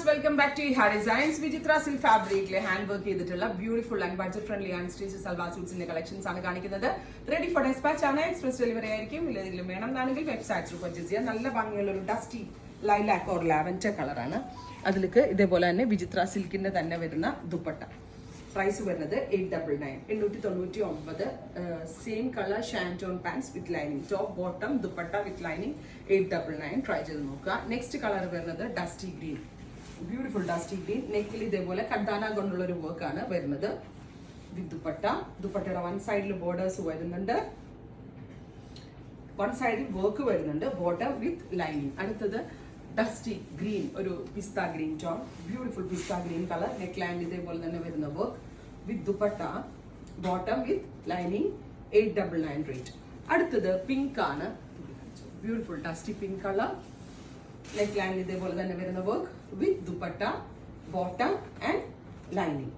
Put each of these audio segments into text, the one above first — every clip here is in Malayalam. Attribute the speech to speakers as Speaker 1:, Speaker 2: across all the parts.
Speaker 1: Welcome back to Ha Designs. Vichitra silk ഫാബ്രിക്കിൽ ഹാൻഡ് വർക്ക് ചെയ്തിട്ടുള്ള beautiful and budget friendly and stitch salwar സൂട്ട്സിന്റെ കളക്ഷൻസ് ആണ് കാണിക്കുന്നത്. റെഡി ഫോർ ഡെസ്പാച്ച് ആണ്. എക്സ്പ്രസ് ഡെലിവറി ആയിരിക്കും. ഇല്ലെങ്കിലും വേണമെന്നാണെങ്കിൽ വെബ്സൈറ്റ് ത്രൂ പർച്ചേസ് ചെയ്യാം. നല്ല ഭംഗിയുള്ള ഒരു ഡസ്റ്റി ലൈലാക്ക് ഓർ ലാവൻഡർ കളറാണ്. അതിലേക്ക് ഇതേപോലെ തന്നെ വിചിത്ര സിൽക്കിന്റെ തന്നെ വരുന്ന ദുപ്പട്ട. പ്രൈസ് വരുന്നത് 899 same colour shantoon pants with lining, top bottom dupatta with lining 899. Try ചെയ്ത് നോക്കുക. നെക്സ്റ്റ് കളർ വരുന്നത് dusty green, beautiful dusty green. നെക്കിൽ ഇതേപോലെ കഡാന കൊണ്ടുള്ള ഒരു വർക്ക് ആണ് വരുന്നത് വിത്ത് ദുപ്പട്ട. ദുപ്പട്ടയുടെ വൺ സൈഡിൽ ബോർഡേഴ്സ് വരുന്നുണ്ട്, വൺ സൈഡിൽ വർക്ക് വരുന്നുണ്ട്, ബോർഡർ വിത്ത് ലൈനിങ്. അടുത്തത് ഡസ്റ്റി ഗ്രീൻ, ഒരു പിസ്ത ഗ്രീൻ ടോൺ, ബ്യൂട്ടിഫുൾ പിസ്ത ഗ്രീൻ കളർ. നെക്ക് ലൈൻ ഇതേപോലെ തന്നെ വരുന്ന work with dupatta, bottom with lining 899 rate. അടുത്തത് പിങ്ക് ആണ്, beautiful dusty pink colour. Neck line ഇതേപോലെ തന്നെ വരുന്ന work with dupatta, bottom and lining.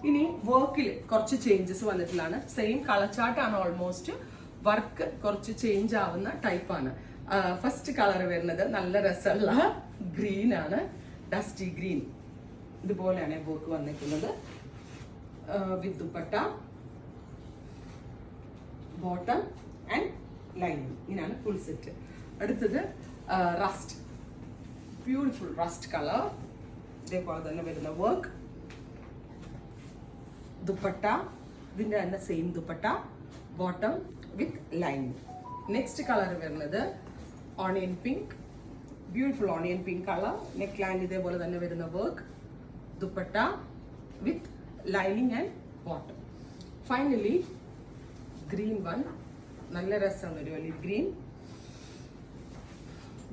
Speaker 1: ഇനി വർക്കിൽ കുറച്ച് ചേഞ്ചസ് വന്നിട്ടുള്ളതാണ്. സെയിം കളർ ചാർട്ടാണ്, ഓൾമോസ്റ്റ് വർക്ക് കുറച്ച് ചേഞ്ച് ആവുന്ന ടൈപ്പാണ്. ഫസ്റ്റ് കളർ വരുന്നത് നല്ല രസമുള്ള ഗ്രീൻ ആണ്, ഡസ്റ്റി ഗ്രീൻ. ഇതുപോലെയാണ് വർക്ക് വന്നിട്ടുള്ളത് with dupatta, bottom and lining. ഇങ്ങനെയാണ് ഫുൾ സെറ്റ്. അടുത്തത് റസ്റ്റ്, ബ്യൂട്ടിഫുൾ റസ്റ്റ് കളർ. ഇതേപോലെ തന്നെ വരുന്ന വർക്ക്, ദുപ്പട്ട ഇതിന്റെ തന്നെ same dupatta, bottom with lining. Next colour വരുന്നത് onion pink, beautiful onion pink colour. Neck line ഇതേപോലെ തന്നെ വരുന്ന work, dupatta with lining and bottom. Finally green one, നല്ല രസമാണ് ഒരു വലിയ green,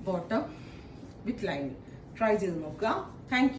Speaker 1: bottom with lining. Try ചെയ്ത് നോക്കുക. Thank U.